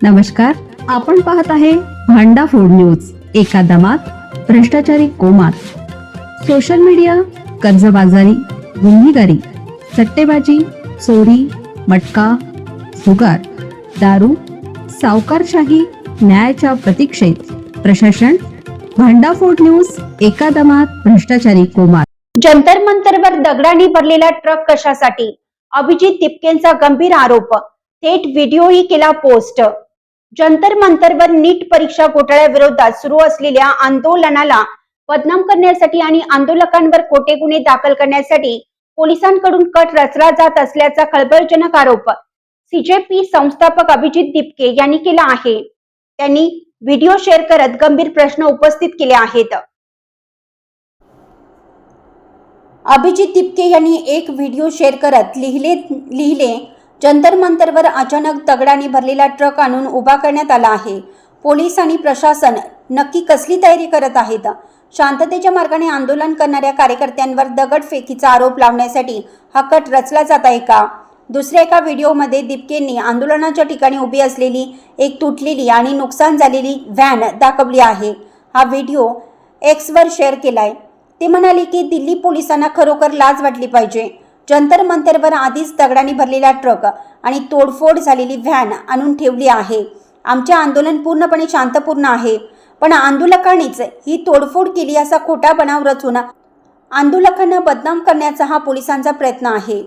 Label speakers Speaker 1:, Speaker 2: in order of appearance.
Speaker 1: नमस्कार, आपण पाहत आहे भांडा फूड न्यूज. एका दमात भ्रष्टाचारी कोमात. सोशल मीडिया, कर्जबाजारी, गुन्हेगारी, सट्टेबाजी, चोरी, मटका, जुगार, दारू, सावकारशाही, न्यायाच्या प्रतीक्षेत प्रशासन. भांडा फूड न्यूज. एका दमात भ्रष्टाचारी कोमात.
Speaker 2: जंतर मंतरवर दगडांनी भरलेला ट्रक कशासाठी? अभिजित तिपकेंचा गंभीर आरोप. थेट व्हिडिओही केला पोस्ट. जंतर मंतरवर नीट परीक्षा घोटाळ्याविरोधात सुरू असलेल्या आंदोलनाला बदनाम करण्यासाठी आणि आंदोलकांवर खोटे गुन्हे दाखल करण्यासाठी पोलिसांकडून कट रचला जात असल्याचा खळबळजनक आरोप सीजेपी संस्थापक अभिजित तिपके यांनी केला आहे. त्यांनी व्हिडिओ शेअर करत गंभीर प्रश्न उपस्थित केले आहेत. अभिजित तिपके यांनी एक व्हिडिओ शेअर करत लिहिले जंतर मंतरवर अचानक दगडांनी भरलेला ट्रक आणून उभा करण्यात आला आहे. पोलीस आणि प्रशासन नक्की कसली तयारी करत आहेत? शांततेच्या मार्गाने आंदोलन करणाऱ्या कार्यकर्त्यांवर दगडफेकीचा आरोप लावण्यासाठी हा कट रचला जात आहे का? दुसऱ्या एका व्हिडिओमध्ये तिपकेंनी आंदोलनाच्या ठिकाणी उभी असलेली एक तुटलेली आणि नुकसान झालेली व्हॅन दाखवली आहे. हा व्हिडिओ एक्सवर शेअर केलाय. ते म्हणाले की दिल्ली पोलिसांना खरोखर लाज वाटली पाहिजे. जंतर मंतरवर आधीच दगडांनी भरलेला ट्रक आणि तोडफोड झालेली व्हॅन आणून ठेवली आहे. आमचे आंदोलन पूर्णपणे शांतपूर्ण आहे, पण आंदोलकांनीच ही तोडफोड केली असा खोटा बनाव रचून आंदोलकांना बदनाम करण्याचा हा पोलिसांचा प्रयत्न आहे.